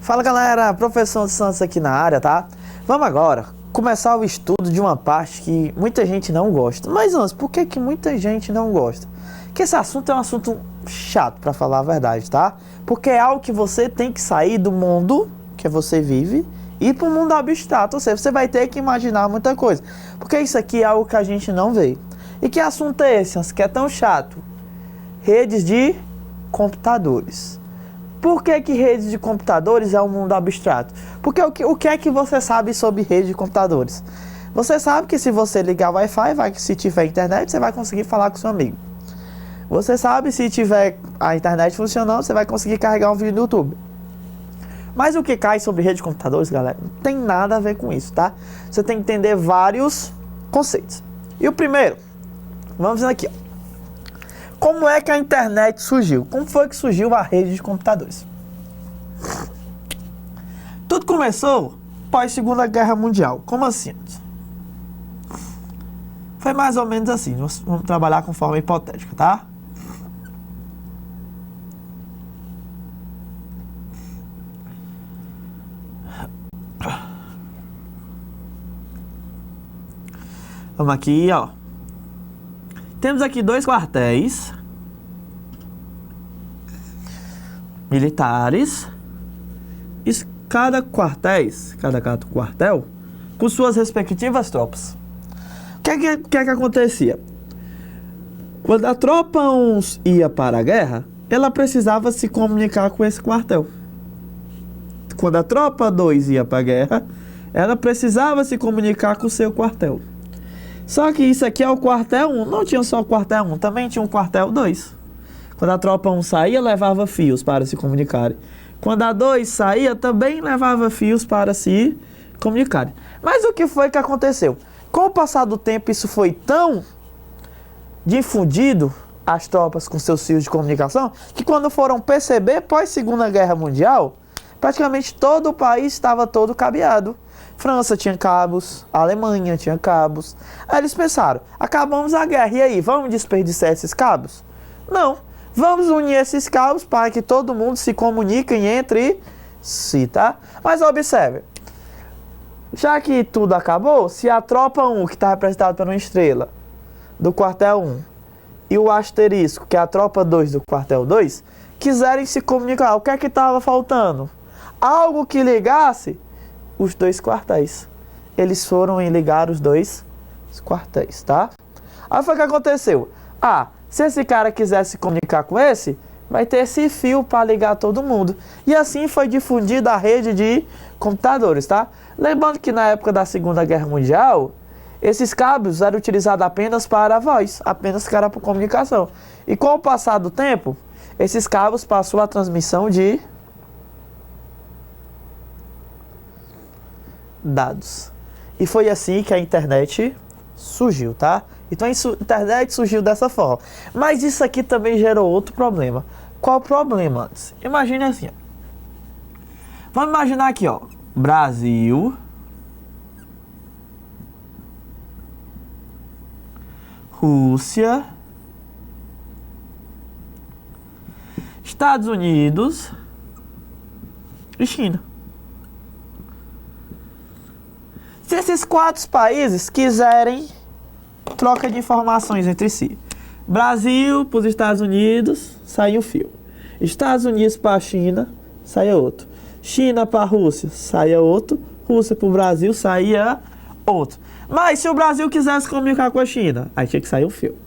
Fala galera, professor Santos aqui na área, tá? Vamos agora começar o estudo de uma parte que muita gente não gosta. Mas antes, por que muita gente não gosta? Porque esse assunto é um assunto chato, pra falar a verdade, tá? Porque é algo que você tem que sair do mundo que você vive e ir pro mundo abstrato, ou seja, você vai ter que imaginar muita coisa. Porque isso aqui é algo que a gente não vê. E que assunto é esse, que é tão chato? Redes de computadores. Por que redes de computadores é um mundo abstrato? Porque o que é que você sabe sobre rede de computadores? Você sabe que se você ligar Wi-Fi, se tiver internet, você vai conseguir falar com seu amigo. Você sabe se tiver a internet funcionando, você vai conseguir carregar um vídeo no YouTube. Mas o que cai sobre rede de computadores, galera, não tem nada a ver com isso, tá? Você tem que entender vários conceitos. E o primeiro, vamos ver aqui, ó. Como é que a internet surgiu? Como foi que surgiu a rede de computadores? Tudo começou pós Segunda Guerra Mundial. Como assim? Foi mais ou menos assim. Nós vamos trabalhar com forma hipotética, tá? Vamos aqui, ó. Temos aqui dois quartéis militares. Cada quartel com suas respectivas tropas. O que é que acontecia? Quando a tropa 1 ia para a guerra, ela precisava se comunicar com esse quartel. Quando a tropa 2 ia para a guerra, ela precisava se comunicar com o seu quartel. Só que isso aqui é o quartel 1. Não tinha só o quartel 1, também tinha um quartel 2. Quando a tropa 1 saía, levava fios para se comunicarem. Quando a 2 saía, também levava fios para se comunicarem. Mas o que foi que aconteceu? Com o passar do tempo, isso foi tão difundido, as tropas com seus fios de comunicação, que quando foram perceber, pós Segunda Guerra Mundial, praticamente todo o país estava todo cabeado. França tinha cabos, a Alemanha tinha cabos. Aí eles pensaram, acabamos a guerra, e aí, vamos desperdiçar esses cabos? Não, vamos unir esses cabos para que todo mundo se comunique entre si, tá? Mas observe, já que tudo acabou, se a tropa 1, que está representada por uma estrela, do quartel 1, e o asterisco, que é a tropa 2 do quartel 2, quiserem se comunicar, o que é que estava faltando? Algo que ligasse os dois quartéis. Eles foram e ligaram os dois quartéis, tá? Aí foi o que aconteceu. Se esse cara quiser se comunicar com esse, vai ter esse fio para ligar todo mundo. E assim foi difundida a rede de computadores, tá? Lembrando que na época da Segunda Guerra Mundial, esses cabos eram utilizados apenas para a voz, apenas que era para comunicação. E com o passar do tempo, esses cabos passou a transmissão de dados. E foi assim que a internet surgiu, tá? Então a internet surgiu dessa forma. Mas isso aqui também gerou outro problema. Qual o problema antes? Imagine assim, ó. Vamos imaginar aqui, ó. Brasil, Rússia, Estados Unidos e China. Se esses 4 países quiserem troca de informações entre si, Brasil para os Estados Unidos, sai um fio. Estados Unidos para a China, saia outro. China para a Rússia, saia outro. Rússia para o Brasil, saia outro. Mas se o Brasil quisesse comunicar com a China, aí tinha que sair um fio.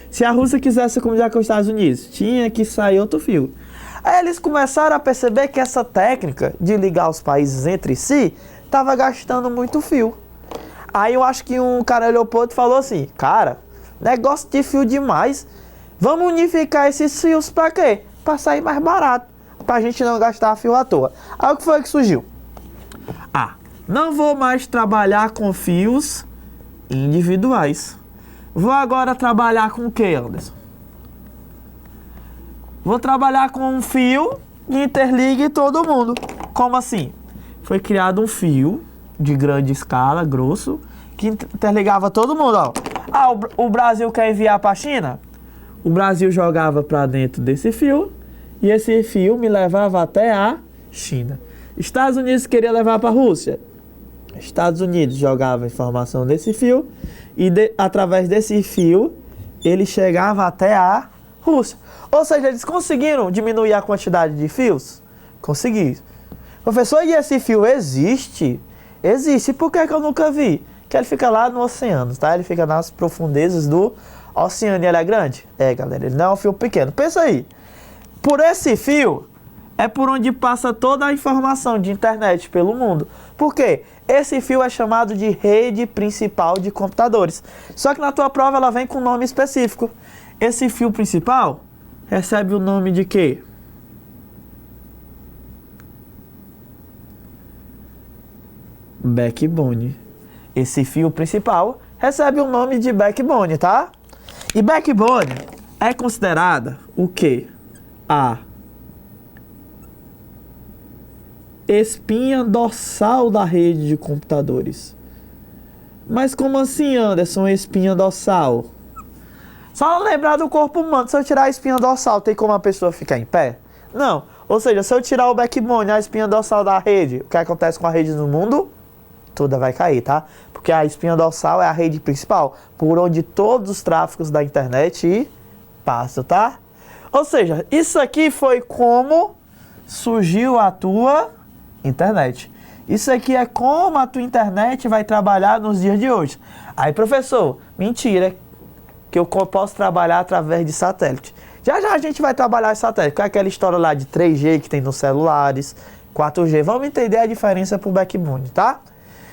Se a Rússia quisesse comunicar com os Estados Unidos, tinha que sair outro fio. Aí eles começaram a perceber que essa técnica de ligar os países entre si estava gastando muito fio. Aí eu acho que um cara olhou pro outro e falou assim, cara, negócio de fio demais, vamos unificar esses fios pra quê? Pra sair mais barato, pra gente não gastar fio à toa. Aí o que foi que surgiu? Não vou mais trabalhar com fios individuais. Vou agora trabalhar com o que, Anderson? Vou trabalhar com um fio que interligue todo mundo. Como assim? Foi criado um fio de grande escala, grosso, que interligava todo mundo, ó. O Brasil quer enviar para a China? O Brasil jogava para dentro desse fio e esse fio me levava até a China. Estados Unidos queria levar para a Rússia. Estados Unidos jogava informação nesse fio e através desse fio ele chegava até a Rússia. Ou seja, eles conseguiram diminuir a quantidade de fios? Conseguiram. Professor, e esse fio existe? Existe. Por que eu nunca vi? Que ele fica lá no oceano, tá? Ele fica nas profundezas do oceano e ele é grande? É, galera, ele não é um fio pequeno. Pensa aí. Por esse fio é por onde passa toda a informação de internet pelo mundo. Por quê? Esse fio é chamado de rede principal de computadores. Só que na tua prova ela vem com um nome específico. Esse fio principal recebe o nome de quê? Backbone. Esse fio principal recebe o nome de backbone, tá? E backbone é considerada o quê? A espinha dorsal da rede de computadores. Mas como assim, Anderson, espinha dorsal? Só lembrar do corpo humano, se eu tirar a espinha dorsal, tem como a pessoa ficar em pé? Não. Ou seja, se eu tirar o backbone, a espinha dorsal da rede, o que acontece com a rede no mundo? Toda vai cair, tá? Porque a espinha dorsal é a rede principal, por onde todos os tráfegos da internet passam, tá? Ou seja, isso aqui foi como surgiu a tua internet. Isso aqui é como a tua internet vai trabalhar nos dias de hoje. Aí, professor, mentira, que eu posso trabalhar através de satélite. Já já a gente vai trabalhar em satélite, com aquela história lá de 3G que tem nos celulares, 4G. Vamos entender a diferença pro backbone, tá?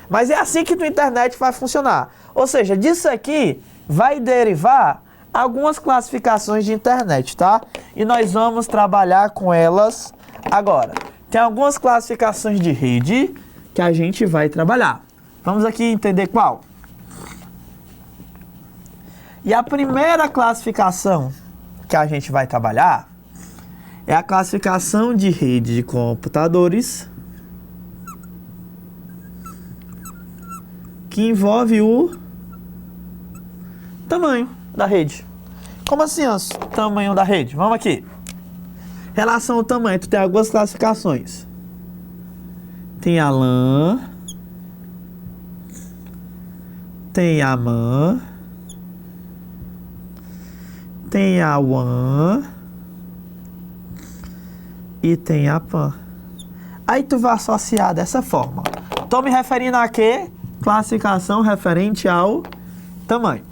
Mas é assim que tua internet vai funcionar. Ou seja, disso aqui vai derivar algumas classificações de internet, tá? E nós vamos trabalhar com elas agora. Tem algumas classificações de rede que a gente vai trabalhar. Vamos aqui entender qual. E a primeira classificação que a gente vai trabalhar é a classificação de rede de computadores, que envolve o tamanho da rede. Como assim, Anso? Tamanho da rede. Vamos aqui. Relação ao tamanho, tu tem algumas classificações. Tem a LAN, tem a MAN, tem a WAN e tem a PAN. Aí tu vai associar dessa forma. Tô me referindo a quê? Classificação referente ao tamanho.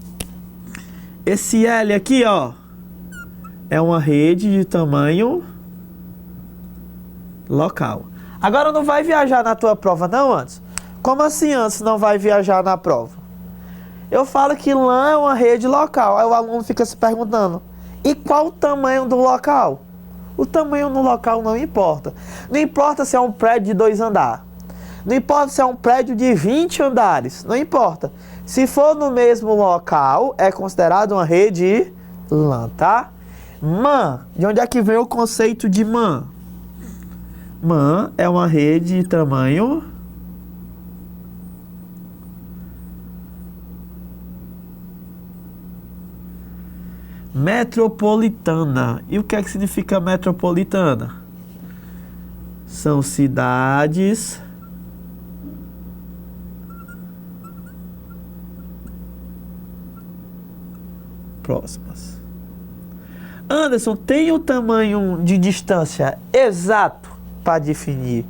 Esse L aqui, ó, é uma rede de tamanho local. Agora não vai viajar na tua prova não, antes? Como assim antes não vai viajar na prova? Eu falo que LAN é uma rede local. Aí o aluno fica se perguntando, e qual o tamanho do local? O tamanho no local não importa. Não importa se é um prédio de 2 andares. Não importa se é um prédio de 20 andares. Não importa. Se for no mesmo local, é considerado uma rede LAN, tá? MAN. De onde é que vem o conceito de MAN? MAN é uma rede de tamanho metropolitana. E o que é que significa metropolitana? São cidades próximas. Anderson, tem o tamanho de distância exato para definir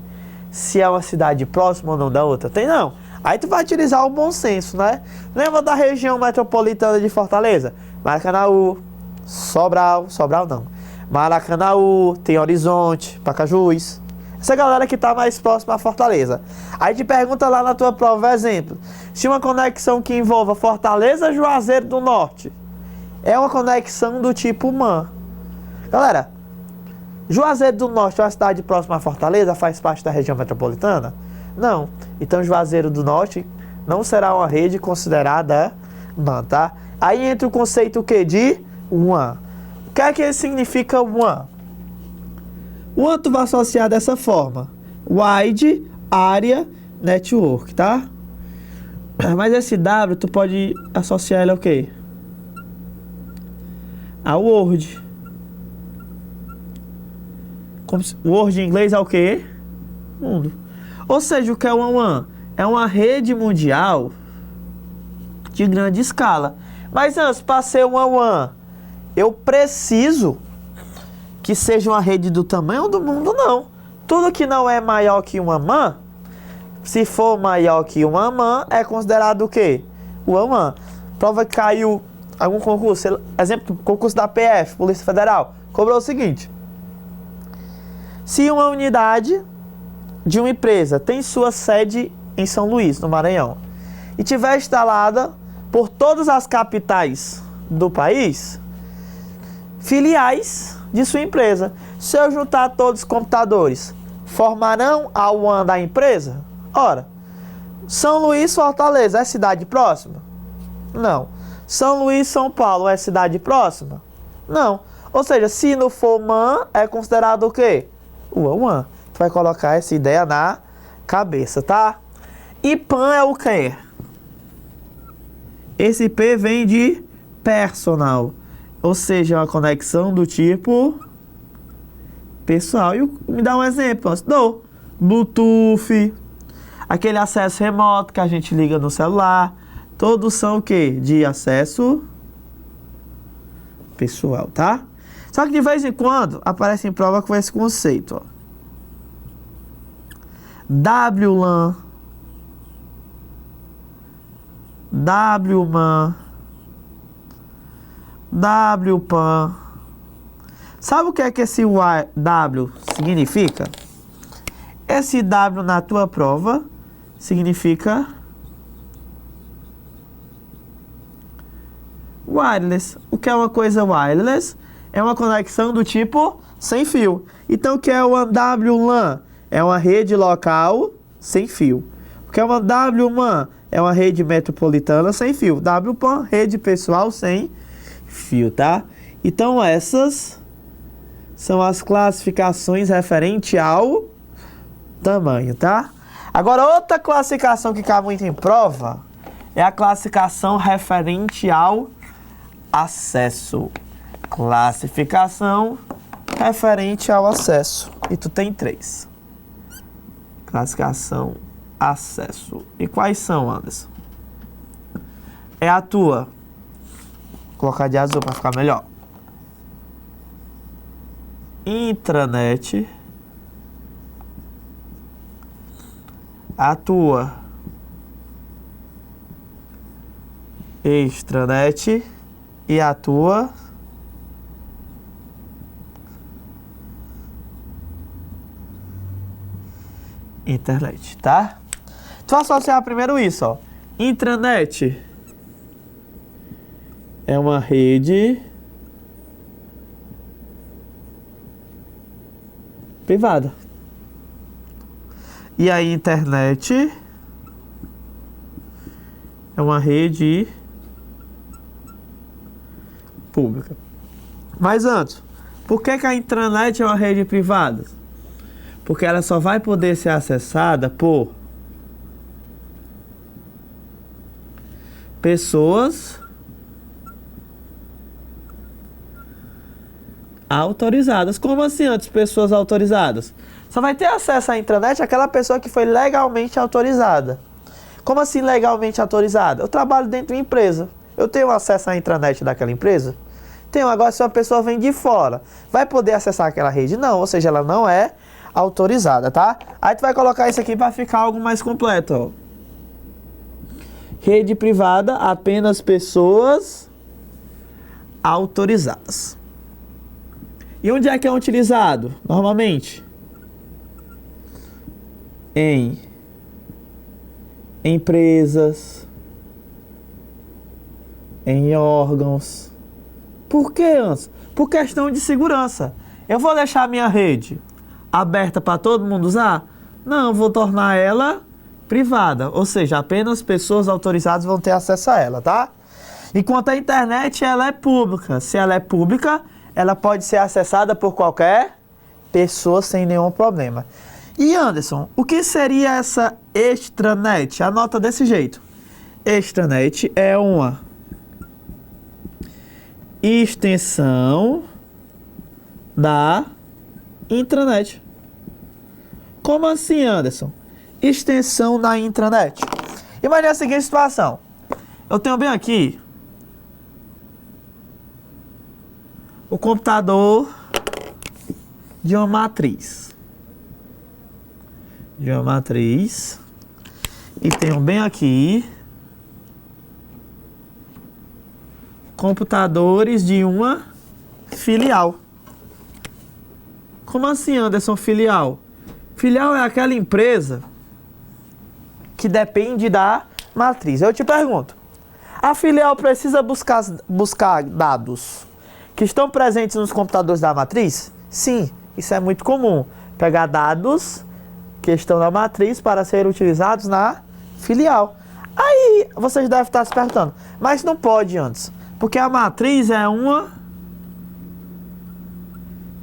se é uma cidade próxima ou não da outra? Tem não. Aí tu vai utilizar o bom senso, né? Lembra da região metropolitana de Fortaleza? Maracanaú, Sobral não. Maracanaú, tem Horizonte, Pacajus. Essa galera que tá mais próxima a Fortaleza. Aí te pergunta lá na tua prova, exemplo, se uma conexão que envolva Fortaleza, Juazeiro do Norte é uma conexão do tipo MAN. Galera, Juazeiro do Norte é uma cidade próxima a Fortaleza, faz parte da região metropolitana? Não. Então Juazeiro do Norte não será uma rede considerada MAN, tá? Aí entra o conceito o quê? De WAN. O que é que significa WAN? WAN tu vai associar dessa forma. Wide Area Network, tá? Mas esse W tu pode associar ele ao quê? A Word. Word em inglês é o quê? Mundo. Ou seja, o que é uma WAN? É uma rede mundial de grande escala. Mas antes, para ser uma WAN, eu preciso que seja uma rede do tamanho do mundo, não. Tudo que não é maior que uma MAN, se for maior que uma MAN, é considerado o quê? Uma MAN. Prova que caiu algum concurso, exemplo, concurso da PF, Polícia Federal, cobrou o seguinte: se uma unidade de uma empresa tem sua sede em São Luís, no Maranhão, e tiver instalada por todas as capitais do país, filiais de sua empresa, se eu juntar todos os computadores, formarão a WAN da empresa? Ora, São Luís, Fortaleza, é cidade próxima? Não. São Luís, São Paulo, é cidade próxima? Não. Ou seja, se não for MAN, é considerado o quê? Uma WAN. Tu vai colocar essa ideia na cabeça, tá? E PAN é o quê? Esse P vem de personal, ou seja, uma conexão do tipo pessoal. E me dá um exemplo, dou Bluetooth, aquele acesso remoto que a gente liga no celular, todos são o quê? De acesso pessoal, tá? Só que de vez em quando aparece em prova com esse conceito, ó. WLAN, WMAN, WPAN. Sabe o que é que esse W significa? Esse W na tua prova significa wireless. O que é uma coisa wireless? É uma conexão do tipo sem fio. Então o que é uma WLAN? É uma rede local sem fio. O que é uma WMAN? É uma rede metropolitana sem fio. WPAN, rede pessoal sem fio, tá? Então essas são as classificações referente ao tamanho, tá? Agora outra classificação que cai muito em prova é a classificação referente ao acesso. Classificação referente ao acesso. E tu tem 3. Classificação, acesso. E quais são, Anderson? É a tua. Vou colocar de azul para ficar melhor. Intranet. A tua. Extranet. E a tua. Internet, tá? Tu vai associar primeiro isso, ó. Intranet é uma rede privada. E a internet é uma rede pública. Mas antes, por que a intranet é uma rede privada? Porque ela só vai poder ser acessada por pessoas autorizadas. Como assim antes, pessoas autorizadas? Só vai ter acesso à intranet aquela pessoa que foi legalmente autorizada. Como assim legalmente autorizada? Eu trabalho dentro de uma empresa. Eu tenho acesso à intranet daquela empresa? Tenho. Agora, se uma pessoa vem de fora, vai poder acessar aquela rede? Não, ou seja, ela não é autorizada, tá? Aí tu vai colocar isso aqui para ficar algo mais completo, ó. Rede privada, apenas pessoas autorizadas. E onde é que é utilizado? Normalmente em empresas, em órgãos. Por que, Anson? Por questão de segurança. Eu vou deixar a minha rede aberta para todo mundo usar? Não, vou tornar ela privada, ou seja, apenas pessoas autorizadas vão ter acesso a ela, tá? Enquanto a internet, ela é pública. Se ela é pública, ela pode ser acessada por qualquer pessoa sem nenhum problema. E Anderson, o que seria essa extranet? Anota desse jeito. Extranet é uma extensão da intranet. Como assim, Anderson? extensão na intranet. Imagina a seguinte situação. Eu tenho bem aqui o computador de uma matriz. E tenho bem aqui computadores de uma filial. Como assim, Anderson, filial? Filial é aquela empresa que depende da matriz. Eu te pergunto, a filial precisa buscar dados que estão presentes nos computadores da matriz? Sim, isso é muito comum. Pegar dados que estão na matriz para serem utilizados na filial. Aí vocês devem estar se perguntando, mas não pode antes, porque a matriz é uma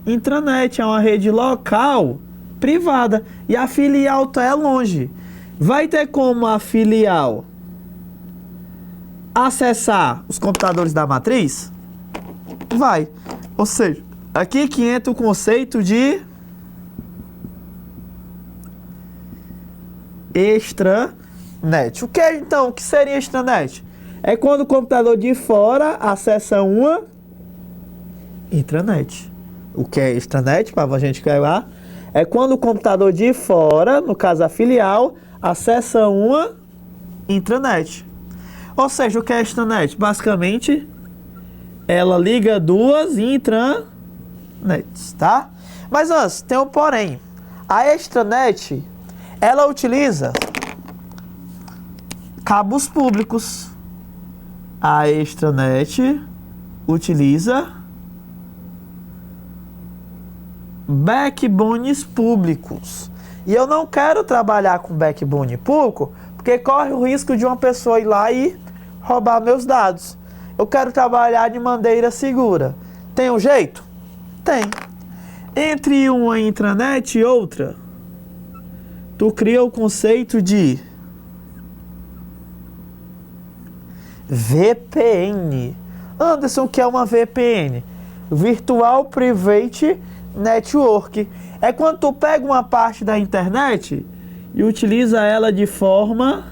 intranet, é uma rede local privada e a filial está longe. Vai ter como a filial acessar os computadores da matriz? Vai. Ou seja, aqui que entra o conceito de extranet. O que é então? O que seria extranet? É quando o computador de fora acessa uma intranet. O que é extranet, para a gente lá, é quando o computador de fora, no caso a filial, acessa uma intranet. Ou seja, o que é extranet? Basicamente, ela liga duas intranets, tá? Mas antes, tem um porém. A extranet, ela utiliza cabos públicos. A extranet utiliza backbones públicos. E eu não quero trabalhar com backbone público, porque corre o risco de uma pessoa ir lá e roubar meus dados. Eu quero trabalhar de maneira segura. Tem um jeito? Tem. Entre uma intranet e outra, tu cria o conceito de VPN. Anderson, o que é uma VPN? Virtual Private Network. É quando tu pega uma parte da internet e utiliza ela de forma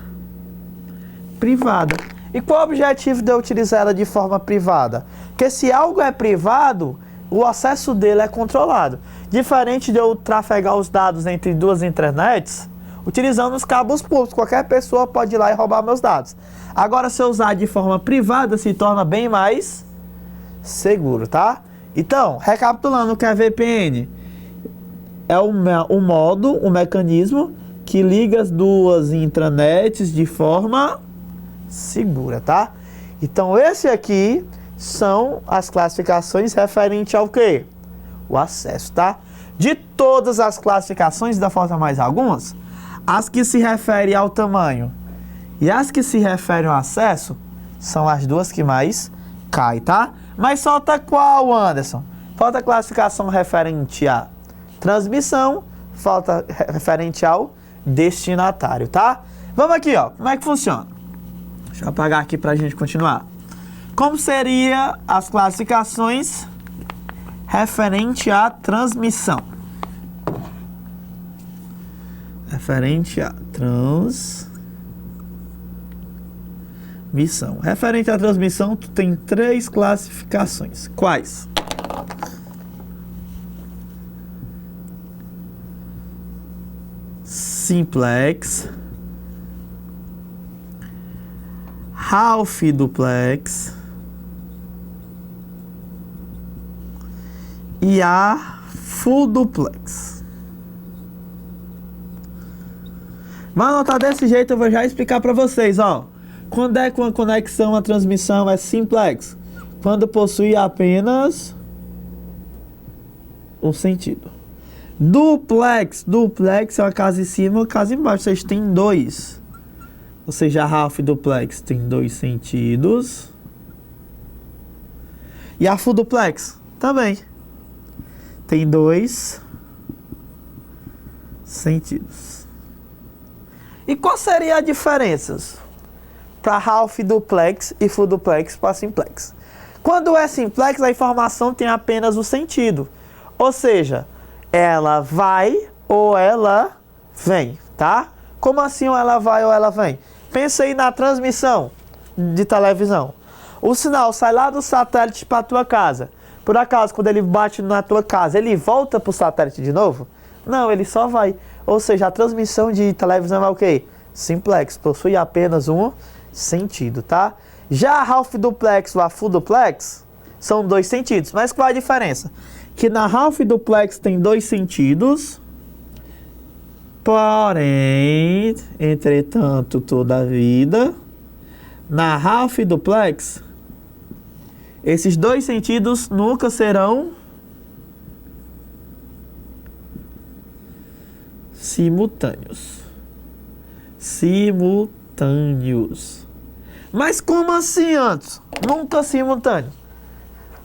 privada. E qual o objetivo de eu utilizar ela de forma privada? Porque se algo é privado, o acesso dele é controlado. Diferente de eu trafegar os dados entre duas internets, utilizando os cabos públicos. Qualquer pessoa pode ir lá e roubar meus dados. Agora, se eu usar de forma privada, se torna bem mais seguro, tá? Então, recapitulando o que é VPN. É o modo, o mecanismo que liga as duas intranets de forma segura, tá? Então, esse aqui são as classificações referentes ao quê? O acesso, tá? De todas as classificações, ainda faltam mais algumas. As que se referem ao tamanho e as que se referem ao acesso são as duas que mais caem, tá? Mas falta qual, Anderson? Falta a classificação referente à transmissão, falta referente ao destinatário, tá? Vamos aqui, ó. Como é que funciona? Deixa eu apagar aqui pra gente continuar. Como seria as classificações referente à transmissão? Referente à transmissão. Referente à transmissão, tu tem 3 classificações. Quais? Simplex, half duplex e a full duplex. Vai anotar desse jeito, eu vou já explicar para vocês, ó. Quando é que uma conexão, a transmissão é simplex? Quando possui apenas um sentido. Duplex é uma casa em cima e uma casa embaixo. Vocês têm 2. Ou seja, a half duplex tem 2 sentidos. E a full duplex também tem 2 sentidos. E qual seria a diferença para half duplex e full duplex para simplex? Quando é simplex, a informação tem apenas o sentido. Ou seja, ela vai ou ela vem, tá? Como assim ou ela vai ou ela vem? Pensa aí na transmissão de televisão. O sinal sai lá do satélite para a tua casa. Por acaso, quando ele bate na tua casa, ele volta para o satélite de novo? Não, ele só vai. Ou seja, a transmissão de televisão é o quê? Simplex, possui apenas um sentido, tá? Já a half duplex ou a full duplex são 2 sentidos. Mas qual é a diferença? Que na half duplex tem 2 sentidos, porém, entretanto, todavia, na half duplex, esses 2 sentidos nunca serão simultâneos. Mas como assim, antes? Nunca simultâneo.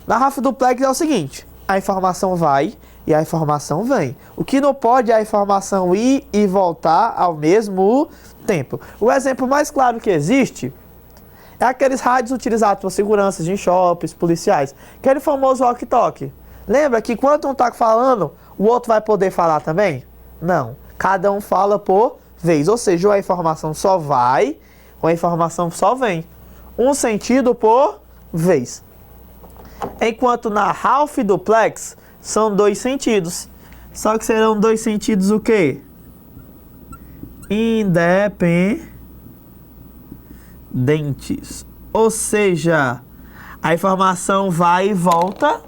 Na half duplex é o seguinte: a informação vai e a informação vem. O que não pode é a informação ir e voltar ao mesmo tempo. O exemplo mais claro que existe é aqueles rádios utilizados por seguranças em shoppings, policiais. Aquele famoso walkie-talkie. Lembra que quando um está falando, o outro vai poder falar também? Não. Cada um fala por vez. Ou seja, ou a informação só vai, ou a informação só vem. Um sentido por vez. Enquanto na half duplex são 2 sentidos. Só que serão 2 sentidos o quê? Independentes. Ou seja, a informação vai e volta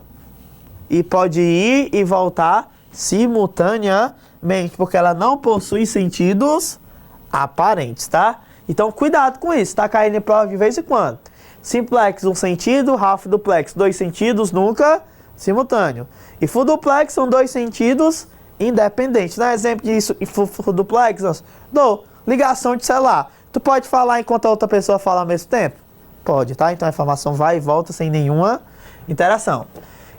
e pode ir e voltar simultaneamente, porque ela não possui sentidos aparentes, tá? Então cuidado com isso, tá caindo em prova de vez em quando. Simplex, 1 sentido, half duplex, 2 sentidos, nunca simultâneo. E full duplex são 2 sentidos independentes. Dá exemplo disso em full duplex? Dou ligação de celular. Tu pode falar enquanto a outra pessoa fala ao mesmo tempo? Pode, tá? Então a informação vai e volta sem nenhuma interação.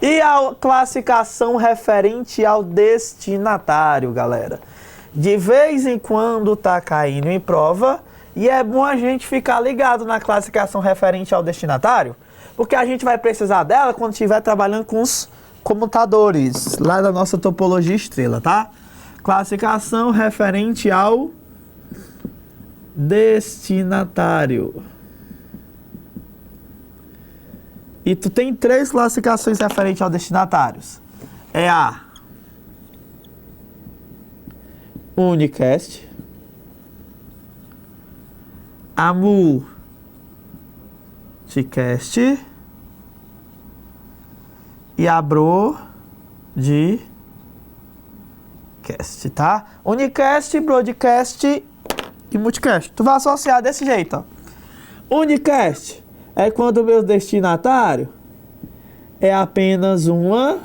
E a classificação referente ao destinatário, galera. De vez em quando tá caindo em prova e é bom a gente ficar ligado na classificação referente ao destinatário, porque a gente vai precisar dela quando estiver trabalhando com os comutadores, lá da nossa topologia estrela, tá? Classificação referente ao destinatário. E tu tem 3 classificações referentes aos destinatários. É a Unicast, a Multicast e a Broadcast, tá? Unicast, Broadcast e Multicast. Tu vai associar desse jeito, ó. Unicast é quando o meu destinatário é apenas uma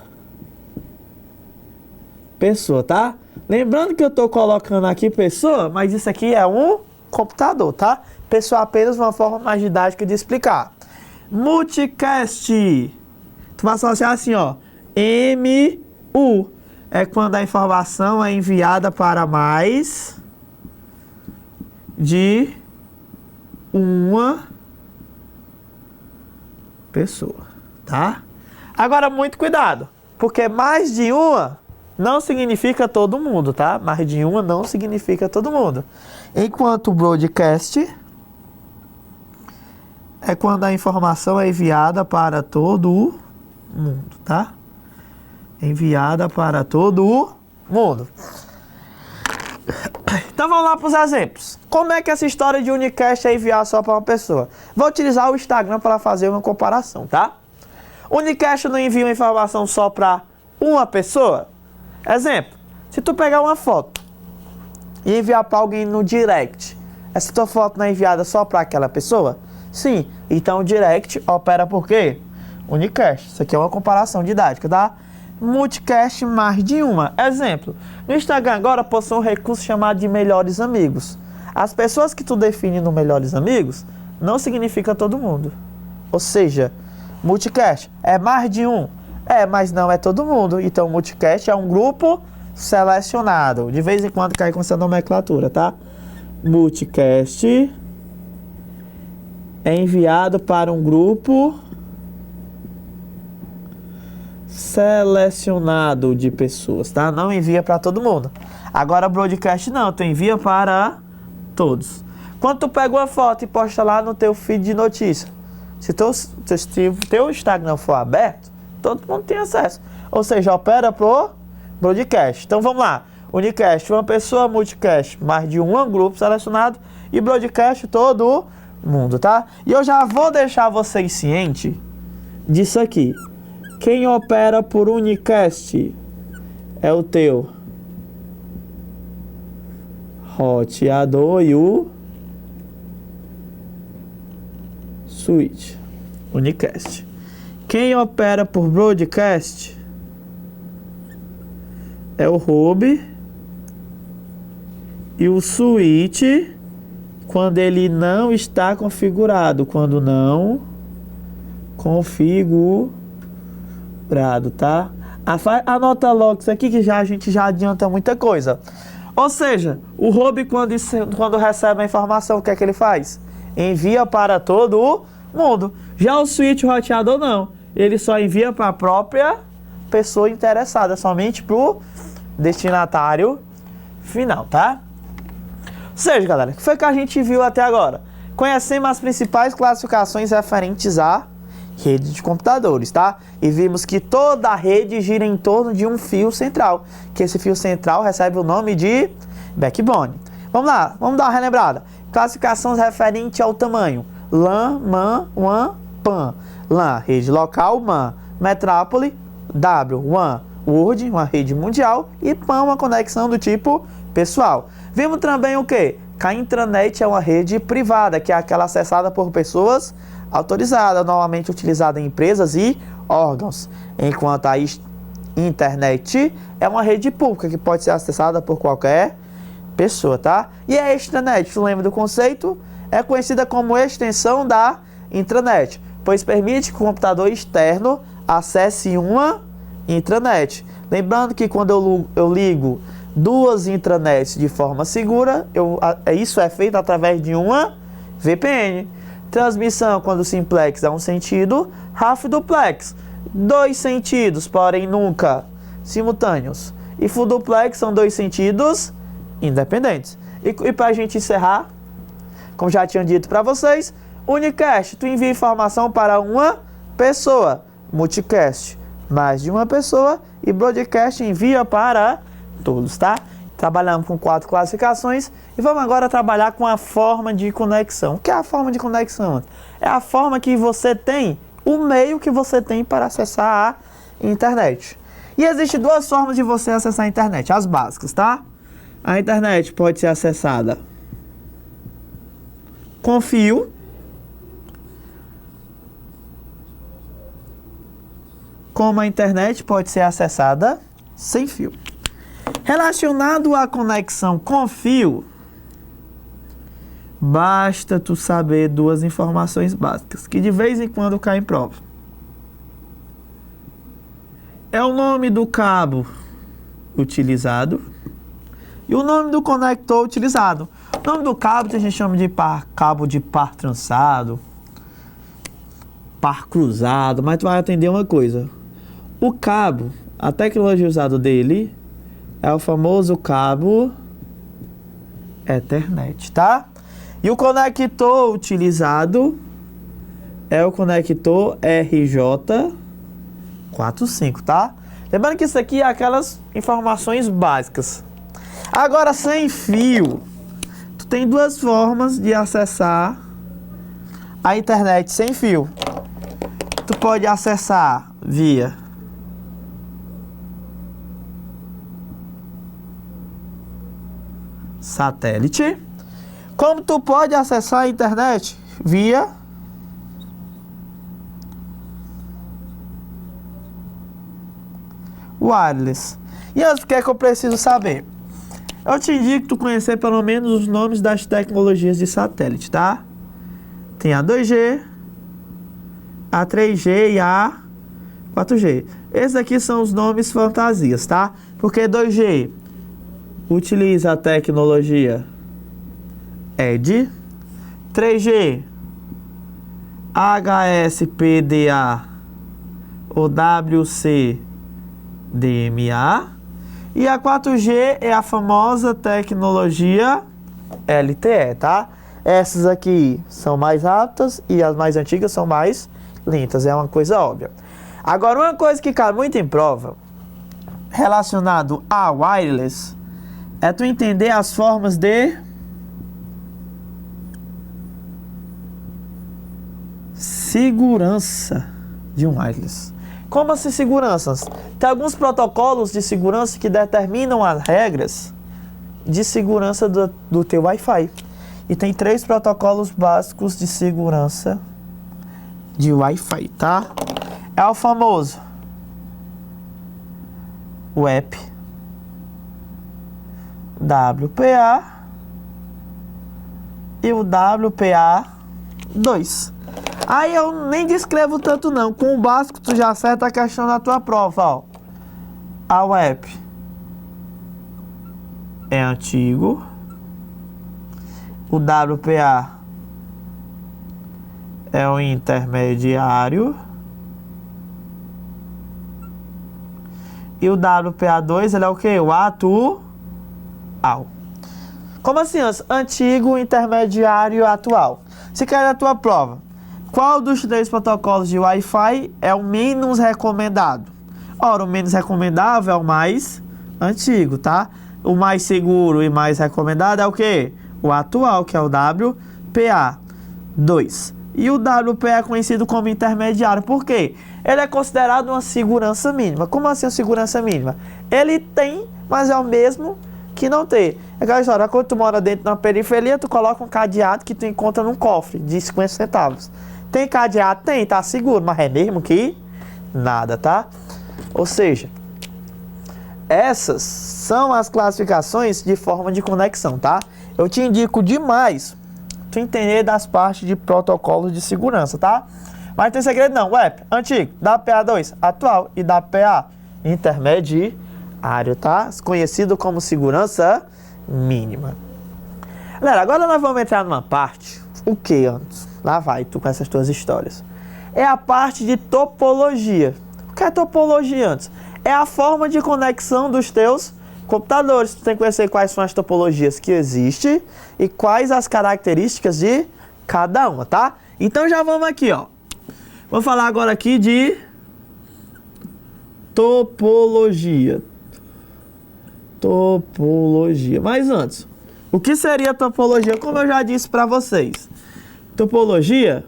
pessoa, tá? Lembrando que eu tô colocando aqui pessoa, mas isso aqui é um computador, tá? Pessoa é apenas uma forma mais didática de explicar. Multicast, tu vai associar assim, ó. MU é quando a informação é enviada para mais de uma pessoa, tá? Agora, muito cuidado, porque mais de uma não significa todo mundo, tá? Mais de uma não significa todo mundo. Enquanto o broadcast é quando a informação é enviada para todo o mundo, tá? Enviada para todo o mundo. Então vamos lá para os exemplos. Como é que essa história de Unicast é enviar só para uma pessoa? Vou utilizar o Instagram para fazer uma comparação, tá? Unicast não envia uma informação só para uma pessoa? Exemplo, se tu pegar uma foto e enviar para alguém no direct, essa tua foto não é enviada só para aquela pessoa? Sim, então o direct opera por quê? Unicast. Isso aqui é uma comparação didática, tá? Multicast, mais de uma. Exemplo, no Instagram agora possui um recurso chamado de melhores amigos. As pessoas que tu define no melhores amigos não significa todo mundo. Ou seja, multicast é mais de um. É, mas não é todo mundo. Então multicast é um grupo selecionado. De vez em quando cai com essa nomenclatura, tá? Multicast é enviado para um grupo selecionado de pessoas, tá? Não envia para todo mundo. Agora broadcast não, tu envia para todos. Quando tu pega uma foto e posta lá no teu feed de notícia, se teu Instagram for aberto, todo mundo tem acesso. Ou seja, opera pro broadcast. Então vamos lá. Unicast, uma pessoa, multicast, mais de um grupo selecionado e broadcast todo mundo, tá? E eu já vou deixar vocês cientes disso aqui. Quem opera por unicast é o teu roteador e o switch. Unicast. Quem opera por broadcast é o hub e o switch quando ele não está configurado. Quando não configurado, tá? Anota logo isso aqui que a gente já adianta muita coisa. Ou seja, o hub quando recebe a informação, o que é que ele faz? Envia para todo mundo. Já o switch roteador não. Ele só envia para a própria pessoa interessada, somente para o destinatário final, tá? Ou seja, galera, o que foi que a gente viu até agora? Conhecemos as principais classificações referentes à rede de computadores, tá? E vimos que toda a rede gira em torno de um fio central, que esse fio central recebe o nome de backbone. Vamos lá, vamos dar uma relembrada. Classificações referentes ao tamanho. LAN, MAN, WAN, PAN. LAN, rede local, MAN, metrópole, WAN, World, uma rede mundial, e PAN, uma conexão do tipo pessoal. Vimos também o que? Que a intranet é uma rede privada, que é aquela acessada por pessoas autorizadas, normalmente utilizada em empresas e órgãos, enquanto a internet é uma rede pública que pode ser acessada por qualquer pessoa, tá? E a extranet, tu lembra do conceito? É conhecida como extensão da intranet, pois permite que o computador externo acesse uma intranet. Lembrando que quando eu ligo duas intranets de forma segura, isso é feito através de uma VPN. Transmissão quando simplex é um sentido, half duplex, dois sentidos, porém nunca simultâneos. E full duplex são dois sentidos independentes. E para a gente encerrar, como já tinha dito para vocês, unicast, tu envia informação para uma pessoa. Multicast, mais de uma pessoa. E broadcast envia para todos, tá? Trabalhamos com 4 classificações e vamos agora trabalhar com a forma de conexão. O que é a forma de conexão? É a forma que você tem, o meio que você tem para acessar a internet. E existem 2 formas de você acessar a internet, as básicas, tá? A internet pode ser acessada com fio, como a internet pode ser acessada sem fio. Relacionado à conexão com fio, basta tu saber 2 informações básicas, que de vez em quando caem em prova. É o nome do cabo utilizado e o nome do conector utilizado. O nome do cabo a gente chama de cabo de par trançado, par cruzado, mas tu vai entender uma coisa. O cabo, a tecnologia usada dele é o famoso cabo Ethernet, tá? E o conector utilizado é o conector RJ45, tá? Lembrando que isso aqui é aquelas informações básicas. Agora, sem fio, tu tem 2 formas de acessar a internet sem fio. Tu pode acessar via satélite, como tu pode acessar a internet via wireless. E o que é que eu preciso saber? Eu te indico tu conhecer pelo menos os nomes das tecnologias de satélite, tá? Tem a 2G, a 3G e a 4G. Esses aqui são os nomes fantasias, tá? Porque 2G utiliza a tecnologia ED, 3G HSPDA ou WCDMA, e a 4G é a famosa tecnologia LTE, tá? Essas aqui são mais rápidas e as mais antigas são mais lentas, é uma coisa óbvia. Agora, uma coisa que cai muito em prova, relacionado a wireless, é tu entender as formas de segurança de um wireless. Como assim seguranças? Tem alguns protocolos de segurança que determinam as regras de segurança do teu Wi-Fi. E tem 3 protocolos básicos de segurança de Wi-Fi, tá? É o famoso WEP, WPA e o WPA2. Aí eu nem descrevo tanto não. Com o básico tu já acerta a questão na tua prova, ó. A WEP é antigo. O WPA é o intermediário. E o WPA2, ele é o quê? O atual. Como assim? Antigo, intermediário e atual. Se quer a tua prova, qual dos 3 protocolos de Wi-Fi é o menos recomendado? Ora, o menos recomendável é o mais antigo, tá? O mais seguro e mais recomendado é o quê? O atual, que é o WPA2. E o WPA é conhecido como intermediário. Por quê? Ele é considerado uma segurança mínima. Como assim uma segurança mínima? Ele tem, mas é o mesmo que não tem. É aquela história, quando tu mora dentro de uma periferia, tu coloca um cadeado que tu encontra num cofre de 50 centavos. Tem cadeado? Tem, tá seguro, mas é mesmo que nada, tá? Ou seja, essas são as classificações de forma de conexão, tá? Eu te indico demais tu entender das partes de protocolos de segurança, tá? Mas não tem segredo não. WEP, antigo, WPA2, atual e WPA, intermediário, tá? Conhecido como segurança mínima. Galera, agora nós vamos entrar numa parte. O que antes? Lá vai tu com essas tuas histórias. É a parte de topologia. O que é topologia antes? É a forma de conexão dos teus computadores. Tu tem que conhecer quais são as topologias que existem e quais as características de cada uma, tá? Então já vamos aqui, ó. Vou falar agora aqui de topologia. Topologia. Mas antes, o que seria topologia? Como eu já disse para vocês, topologia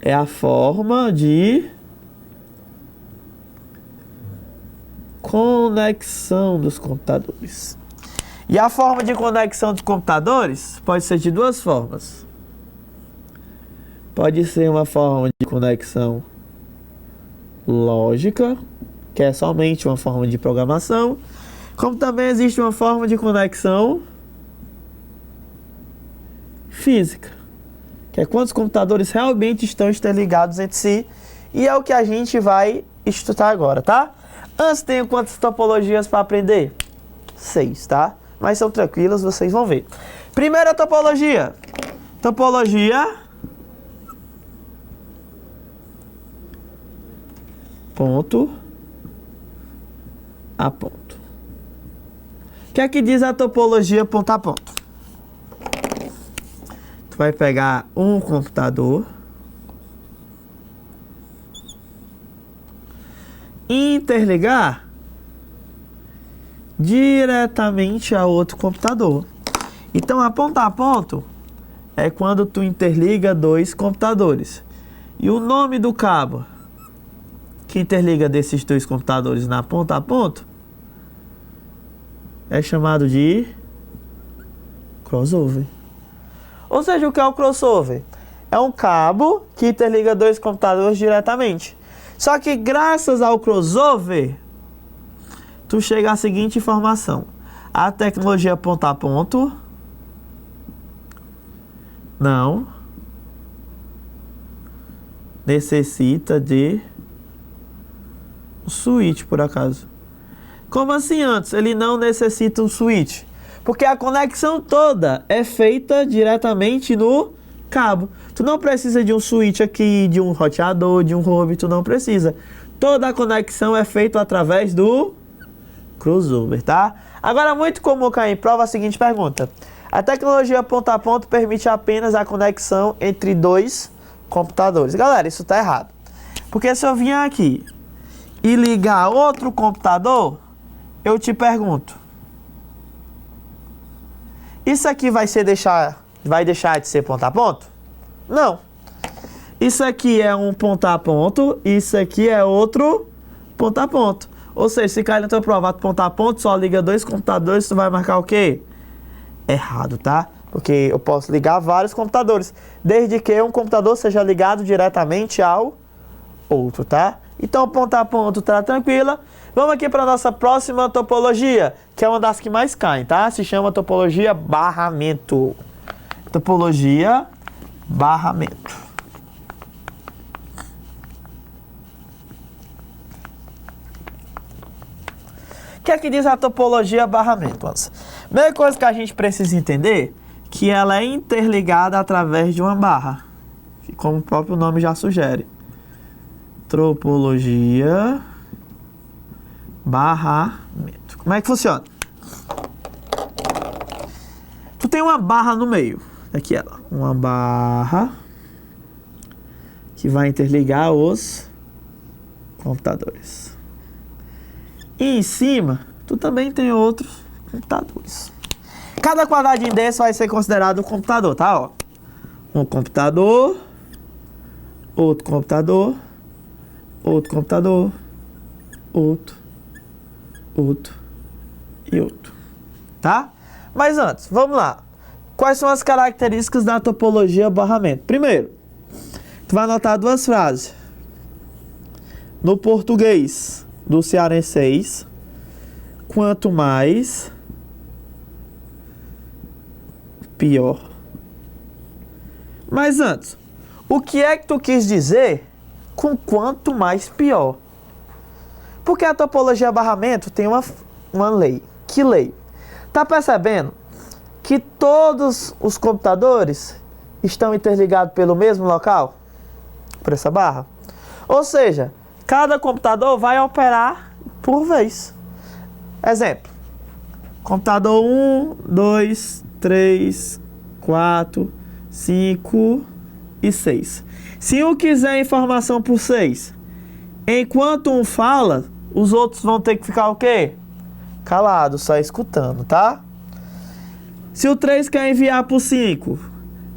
é a forma de conexão dos computadores. E a forma de conexão dos computadores pode ser de 2 formas. Pode ser uma forma de conexão lógica, que é somente uma forma de programação, como também existe uma forma de conexão física, que é quando os computadores realmente estão interligados entre si, e é o que a gente vai estudar agora, tá? Antes, tenho quantas topologias para aprender? 6, tá? Mas são tranquilas, vocês vão ver. Primeira topologia. Topologia ponto a ponto. O que é que diz a topologia ponto a ponto? Tu vai pegar um computador, interligar diretamente a outro computador. Então, a ponto é quando tu interliga 2 computadores. E o nome do cabo que interliga desses 2 computadores na ponta a ponto é chamado de crossover. Ou seja, o que é o crossover? É um cabo que interliga 2 computadores diretamente. Só que graças ao crossover, tu chega à seguinte informação: a tecnologia ponto a ponto não necessita de switch, por acaso. Como assim antes? Ele não necessita um switch, porque a conexão toda é feita diretamente no cabo. Tu não precisa de um switch aqui, de um roteador, de um hub, tu não precisa. Toda a conexão é feita através do crossover, tá? Agora, muito comum cair em prova a seguinte pergunta. A tecnologia ponto a ponto permite apenas a conexão entre dois computadores. Galera, isso tá errado. Porque se eu vier aqui e ligar outro computador, eu te pergunto, isso aqui vai deixar de ser ponto a ponto? Não. Isso aqui é um ponto a ponto, isso aqui é outro ponto a ponto. Ou seja, se cair na tua prova ponto a ponto, só liga dois computadores, tu vai marcar o quê? Errado, tá? Porque eu posso ligar vários computadores, desde que um computador seja ligado diretamente ao outro, tá? Então, ponto a ponto tá tranquila. Vamos aqui para nossa próxima topologia, que é uma das que mais caem, tá? Se chama topologia barramento. Topologia barramento. O que é que diz a topologia barramento? Primeira coisa que a gente precisa entender, que ela é interligada através de uma barra, como o próprio nome já sugere. Topologia barramento. Como é que funciona? Tu tem uma barra no meio. Aqui ela. Uma barra que vai interligar os computadores. E em cima, tu também tem outros computadores. Cada quadradinho desse vai ser considerado um computador, tá? Ó. Um computador, outro computador, outro computador, outro e outro, tá? Mas antes, vamos lá. Quais são as características da topologia barramento? Primeiro, tu vai anotar duas frases. No português do cearense, quanto mais, pior. Mas antes, o que é que tu quis dizer com quanto mais pior? Porque a topologia barramento tem uma lei. Que lei? Tá percebendo que todos os computadores estão interligados pelo mesmo local? Por essa barra? Ou seja, cada computador vai operar por vez. Exemplo. Computador 1, 2, 3, 4, 5 e 6. Se um quiser informação por 6, enquanto um fala, os outros vão ter que ficar o quê? Calados, só escutando, tá? Se o 3 quer enviar por 5,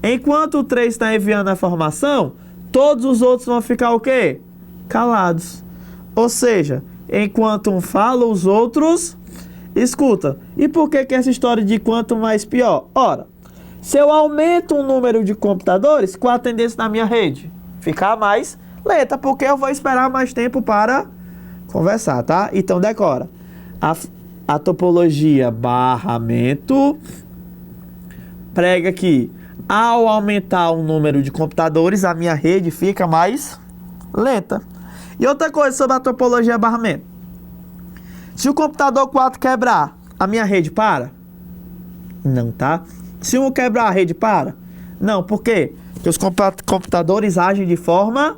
enquanto o 3 está enviando a informação, todos os outros vão ficar o quê? Calados. Ou seja, enquanto um fala, os outros escutam. E por que essa história de quanto mais pior? Ora, se eu aumento o número de computadores, qual a tendência da minha rede? Ficar mais lenta, porque eu vou esperar mais tempo para conversar, tá? Então decora. A topologia barramento prega que ao aumentar o número de computadores, a minha rede fica mais lenta. E outra coisa sobre a topologia barramento. Se o computador 4 quebrar, a minha rede para? Não, tá? Se um quebrar, a rede para? Não, por quê? Porque os computadores agem de forma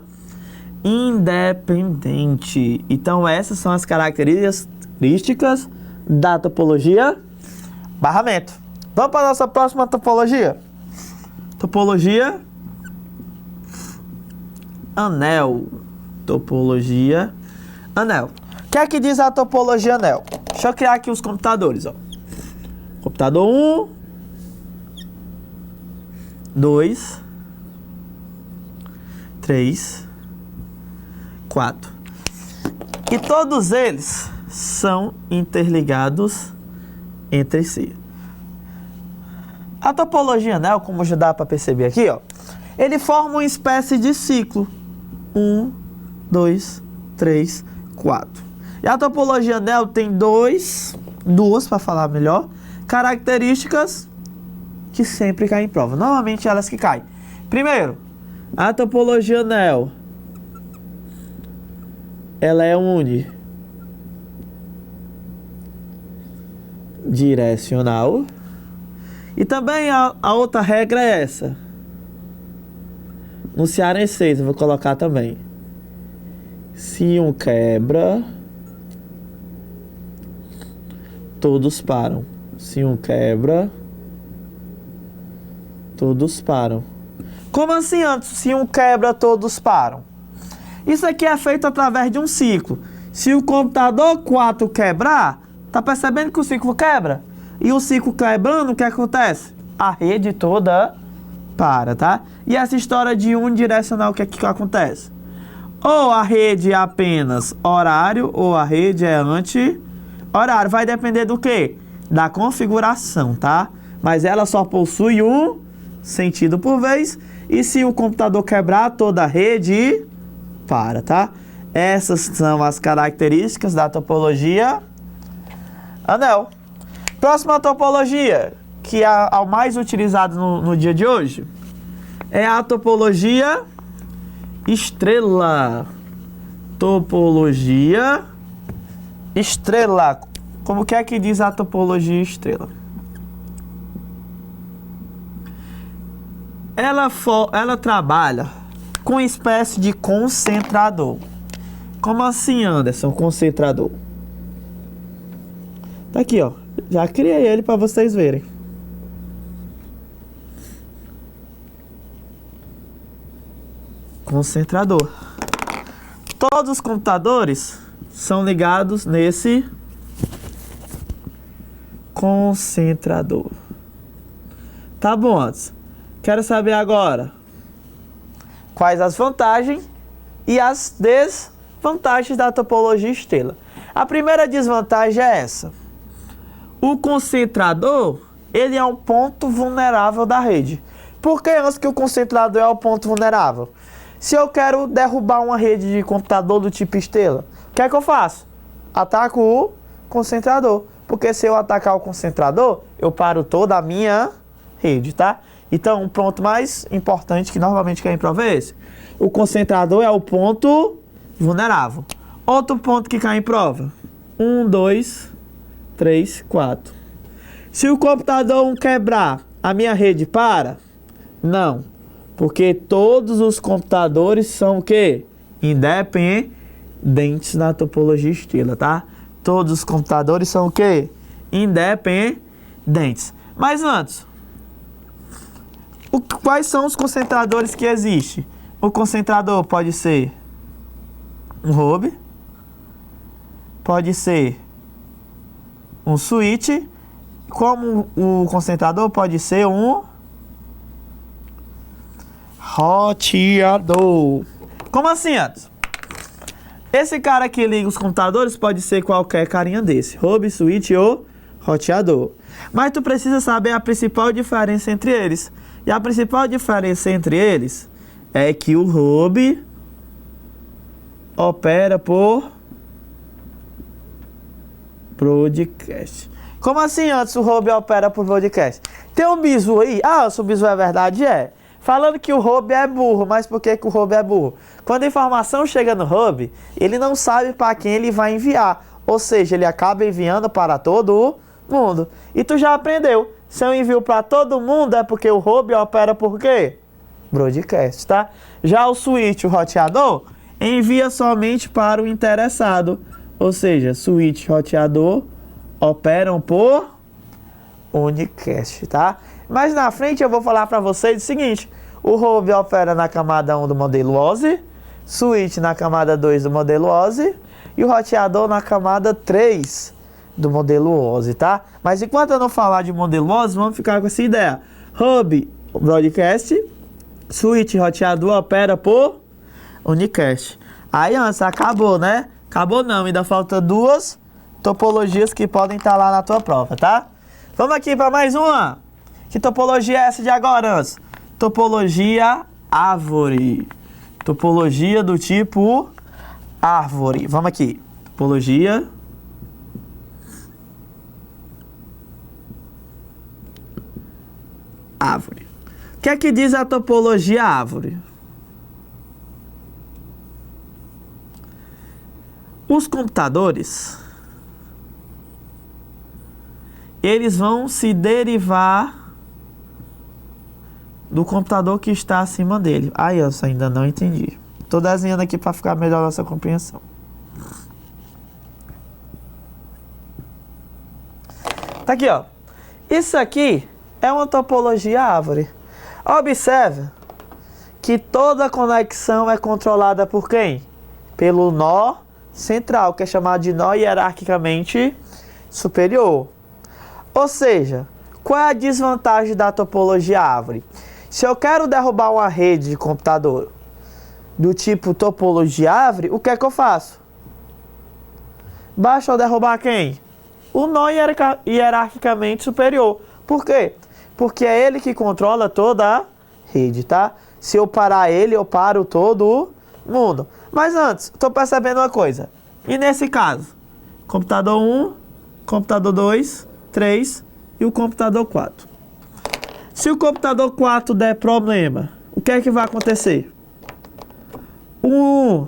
independente. Então, essas são as características da topologia barramento. Vamos para a nossa próxima topologia. Topologia anel. Topologia anel. O que é que diz a topologia anel? Deixa eu criar aqui os computadores, ó. Computador 1, 2, 3, 4. E todos eles são interligados entre si. A topologia anel, como já dá para perceber aqui, ó, ele forma uma espécie de ciclo. 1, 2, 3, 4. E a topologia anel tem duas, para falar melhor, características que sempre caem em prova. Normalmente elas que caem. Primeiro, a topologia anel, ela é unidirecional. E também a outra regra é essa. No cearense eu vou colocar também. Se um quebra, todos param. Se um quebra, todos param. Como assim, antes? Se um quebra, todos param. Isso aqui é feito através de um ciclo. Se o computador 4 quebrar, tá percebendo que o ciclo quebra? E o ciclo quebrando, o que acontece? A rede toda para, tá? E essa história de unidirecional, o que é que acontece? Ou a rede é apenas horário, ou a rede é anti-horário. Vai depender do quê? Da configuração, tá? Mas ela só possui um sentido por vez. E se o computador quebrar, toda a rede para, tá? Essas são as características da topologia anel. Próxima topologia, que é a mais utilizada no dia de hoje, é a topologia estrela. Topologia estrela. Como que é que diz a topologia estrela? Ela trabalha com uma espécie de concentrador. Como assim, Anderson, concentrador? Tá aqui, ó. Já criei ele para vocês verem. Concentrador. Todos os computadores são ligados nesse concentrador. Tá bom, Anderson. Quero saber agora quais as vantagens e as desvantagens da topologia estrela. A primeira desvantagem é essa. O concentrador, ele é um ponto vulnerável da rede. Por que antes que o concentrador é o ponto vulnerável? Se eu quero derrubar uma rede de computador do tipo estrela, o que é que eu faço? Ataco o concentrador. Porque se eu atacar o concentrador, eu paro toda a minha rede, tá? Então, um ponto mais importante que normalmente cai em prova é esse. O concentrador é o ponto vulnerável. Outro ponto que cai em prova. 1, 2, 3, 4. Se o computador 1 quebrar, a minha rede para? Não. Porque todos os computadores são o quê? Independentes na topologia estrela, tá? Todos os computadores são o quê? Independentes. Mas antes, quais são os concentradores que existem? O concentrador pode ser um hub, pode ser um switch, como o concentrador pode ser um roteador. Como assim, Anderson? Esse cara que liga os computadores pode ser qualquer carinha desse, hub, switch ou roteador. Mas tu precisa saber a principal diferença entre eles. E a principal diferença entre eles é que o hub opera por broadcast. Como assim, antes o hub opera por broadcast? Tem um bizu aí? Ah, se o bizu é verdade, é. Falando que o hub é burro, mas por que o hub é burro? Quando a informação chega no hub, ele não sabe para quem ele vai enviar. Ou seja, ele acaba enviando para todo mundo. E tu já aprendeu. Se eu envio para todo mundo, é porque o hub opera por quê? Broadcast, tá? Já o switch, o roteador, envia somente para o interessado. Ou seja, switch e roteador operam por unicast, tá? Mas na frente eu vou falar para vocês o seguinte. O hub opera na camada 1 do modelo OSI, switch na camada 2 do modelo OSI e o roteador na camada 3 do modelo OSI, tá? Mas enquanto eu não falar de modelo OSI, vamos ficar com essa ideia. Hub, broadcast, switch, roteador opera por unicast. Aí, antes, acabou, né? Acabou não, ainda falta duas topologias que podem estar lá na tua prova, tá? Vamos aqui para mais uma. Que topologia é essa de agora, antes? Topologia árvore. Topologia do tipo árvore. Vamos aqui. Topologia árvore. O que é que diz a topologia árvore? Os computadores, eles vão se derivar do computador que está acima dele. Aí, eu ainda não entendi. Tô desenhando aqui para ficar melhor a nossa compreensão. Tá aqui, ó. Isso aqui é uma topologia árvore. Observe que toda conexão é controlada por quem? Pelo nó central, que é chamado de nó hierarquicamente superior. Ou seja, qual é a desvantagem da topologia árvore? Se eu quero derrubar uma rede de computador do tipo topologia árvore, o que é que eu faço? Basta eu derrubar quem? O nó hierarquicamente superior. Por quê? Porque é ele que controla toda a rede, tá? Se eu parar ele, eu paro todo mundo. Mas antes, estou percebendo uma coisa. E nesse caso? Computador 1, computador 2, 3 e o computador 4. Se o computador 4 der problema, o que é que vai acontecer? O 1,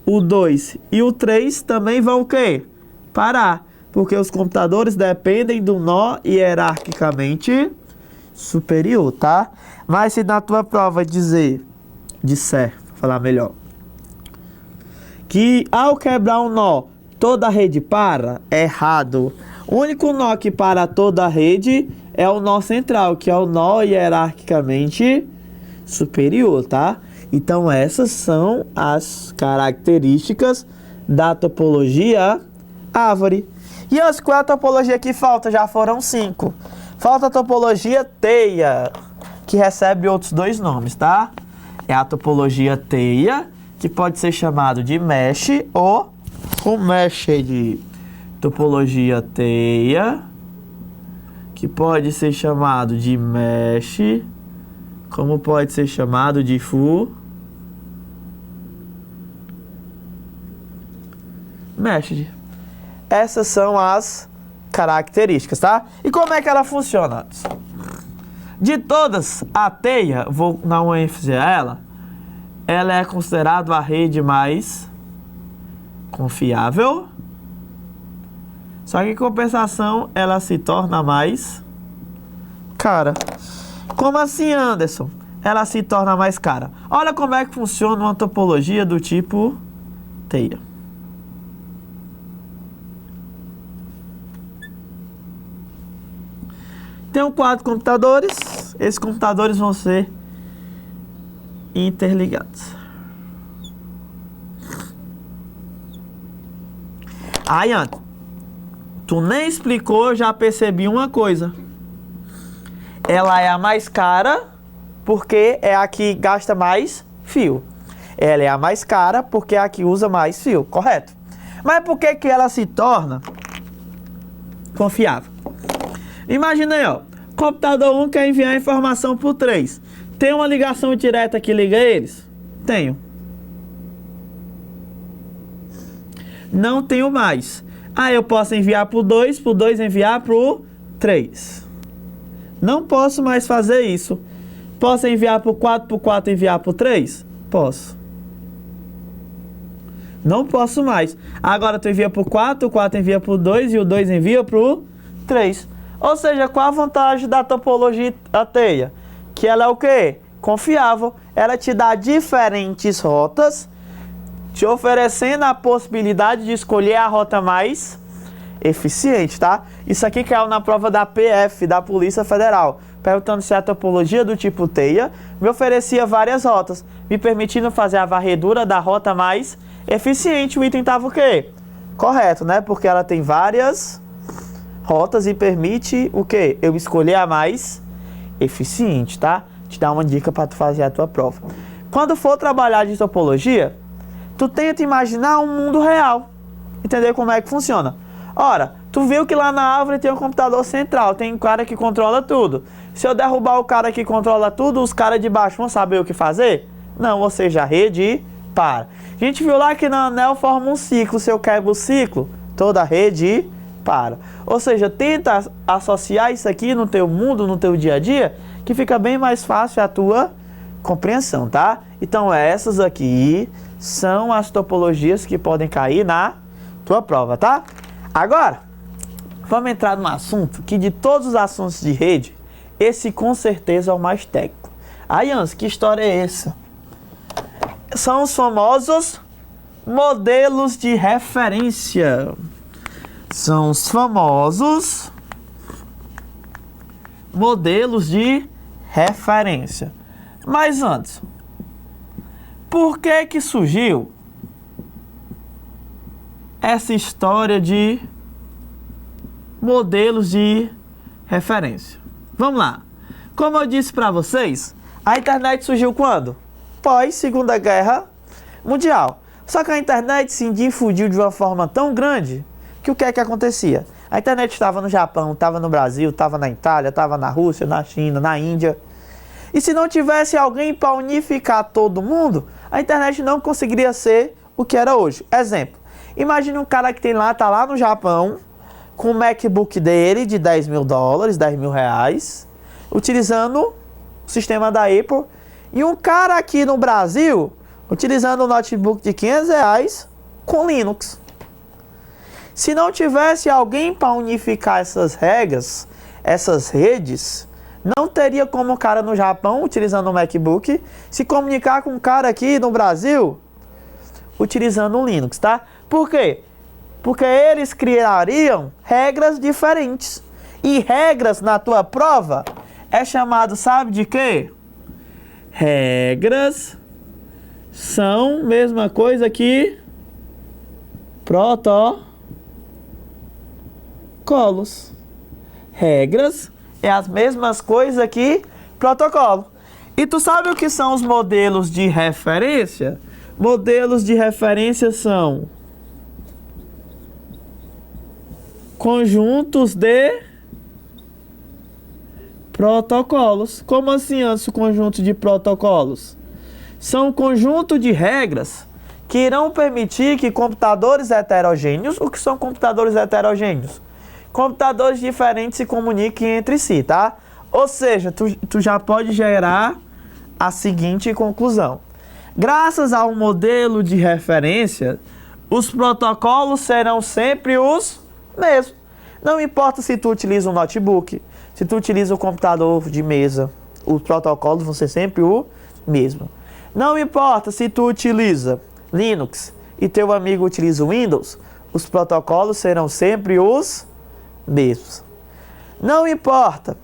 o 2 e o 3 também vão o quê? Parar. Porque os computadores dependem do nó hierarquicamente superior, tá? Mas se na tua prova disser, vou falar melhor, que ao quebrar um nó, toda a rede para, é errado. O único nó que para toda a rede é o nó central, que é o nó hierarquicamente superior, tá? Então essas são as características da topologia árvore. E as qual é a topologia que falta? Já foram 5. Falta a topologia teia, que recebe outros 2 nomes, tá? É a topologia teia, que pode ser chamado de mesh ou meshed. Topologia teia, que pode ser chamado de mesh, como pode ser chamado de meshed. Essas são as características, tá? E como é que ela funciona? De todas, a teia, vou dar uma ênfase a ela é considerada a rede mais confiável. Só que em compensação, ela se torna mais cara. Como assim, Anderson? Ela se torna mais cara. Olha como é que funciona uma topologia do tipo teia. Tenho 4 computadores. Esses computadores vão ser interligados. Aí, Anderson, tu nem explicou, eu já percebi uma coisa. Ela é a mais cara porque é a que gasta mais fio. Ela é a mais cara porque é a que usa mais fio, correto? Mas por que que ela se torna confiável? Imagina aí, ó. Computador 1 quer enviar informação para o 3. Tem uma ligação direta que liga eles? Tenho. Não tenho mais. Aí eu posso enviar para o 2, para o 2 enviar para o 3. Não posso mais fazer isso. Posso enviar para o 4, para o 4 enviar para o 3? Posso. Não posso mais. Agora tu envia para o 4 envia para o 2 e o 2 envia para o 3. Ou seja, qual a vantagem da topologia teia? Que ela é o quê? Confiável. Ela te dá diferentes rotas, te oferecendo a possibilidade de escolher a rota mais eficiente, tá? Isso aqui caiu na prova da PF, da Polícia Federal, perguntando se a topologia do tipo teia me oferecia várias rotas, me permitindo fazer a varredura da rota mais eficiente. O item estava o quê? Correto, né? Porque ela tem várias rotas e permite o quê? Eu escolher a mais eficiente, tá? Te dá uma dica para tu fazer a tua prova. Quando for trabalhar de topologia, tu tenta imaginar um mundo real. Entender como é que funciona. Ora, tu viu que lá na árvore tem um computador central, tem um cara que controla tudo. Se eu derrubar o cara que controla tudo, os caras de baixo vão saber o que fazer? Não, ou seja, a rede para. A gente viu lá que na anel forma um ciclo. Se eu quebro o ciclo, toda a rede para. Ou seja, tenta associar isso aqui no teu mundo, no teu dia a dia, que fica bem mais fácil a tua compreensão, tá? Então essas aqui são as topologias que podem cair na tua prova, tá? Agora, vamos entrar num assunto que de todos os assuntos de rede, esse com certeza é o mais técnico. Aí, Anderson, que história é essa? São os famosos modelos de referência. São os famosos modelos de referência. Mas antes, por que surgiu essa história de modelos de referência? Vamos lá. Como eu disse para vocês, a internet surgiu quando? Pós Segunda Guerra Mundial. Só que a internet se difundiu de uma forma tão grande que o que é que acontecia? A internet estava no Japão, estava no Brasil, estava na Itália, estava na Rússia, na China, na Índia. E se não tivesse alguém para unificar todo mundo, a internet não conseguiria ser o que era hoje. Exemplo, imagine um cara que tá lá no Japão, com o MacBook dele de 10 mil dólares, 10 mil reais, utilizando o sistema da Apple, e um cara aqui no Brasil, utilizando um notebook de 500 reais com Linux. Se não tivesse alguém para unificar essas regras, essas redes, não teria como o cara no Japão, utilizando um MacBook, se comunicar com um cara aqui no Brasil, utilizando um Linux, tá? Por quê? Porque eles criariam regras diferentes. E regras na tua prova é chamado, sabe de quê? Regras são mesma coisa que protocolos. Regras é as mesmas coisas que protocolo. E tu sabe o que são os modelos de referência? Modelos de referência são conjuntos de protocolos. Como assim, Anso, conjunto de protocolos? São um conjunto de regras que irão permitir que computadores heterogêneos, o que são computadores heterogêneos? Computadores diferentes se comuniquem entre si, tá? Ou seja, tu já pode gerar a seguinte conclusão. Graças ao modelo de referência, os protocolos serão sempre os mesmos. Não importa se tu utiliza um notebook, se tu utiliza um computador de mesa, os protocolos vão ser sempre o mesmo. Não importa se tu utiliza Linux e teu amigo utiliza o Windows, os protocolos serão sempre os mesmos. Não importa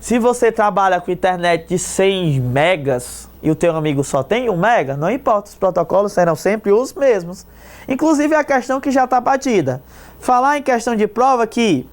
se você trabalha com internet de 100 megas e o teu amigo só tem 1 mega, não importa, os protocolos serão sempre os mesmos. Inclusive a questão que já está batida. Falar em questão de prova que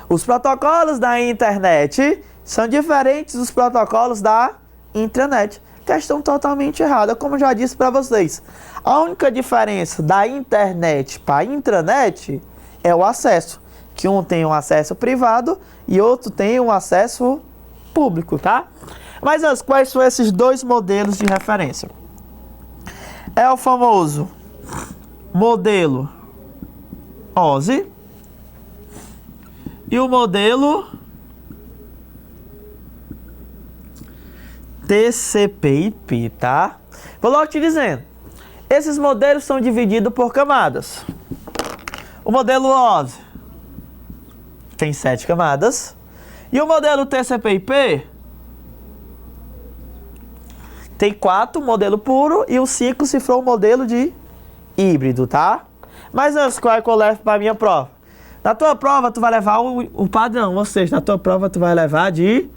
os protocolos da internet são diferentes dos protocolos da intranet. Questão totalmente errada, como eu já disse para vocês. A única diferença da internet para a intranet é o acesso. Que um tem um acesso privado e outro tem um acesso público, tá? Mas quais são esses dois modelos de referência? É o famoso modelo OSI e o modelo TCP/IP, tá? Vou logo te dizendo. Esses modelos são divididos por camadas. O modelo OSI tem 7 camadas. E o modelo TCP/IP tem 4, modelo puro, e o 5 se for um modelo de híbrido, tá? Mas antes, qual é que eu levo para a minha prova? Na tua prova, tu vai levar o padrão, ou seja, na tua prova tu vai levar de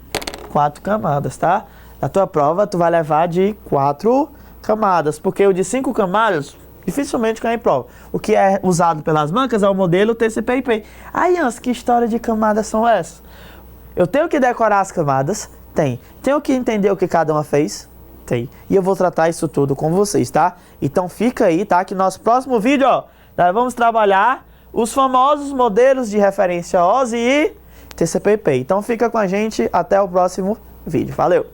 4 camadas, tá? Na tua prova, tu vai levar de 4 camadas, porque o de 5 camadas dificilmente cai em prova. O que é usado pelas bancas é o modelo TCP/IP. Aí, Ans, que história de camadas são essas? Eu tenho que decorar as camadas? Tem. Tenho que entender o que cada uma fez? Tem. E eu vou tratar isso tudo com vocês, tá? Então fica aí, tá? Que no nosso próximo vídeo, ó, nós vamos trabalhar os famosos modelos de referência OSI e TCP/IP. Então fica com a gente até o próximo vídeo. Valeu!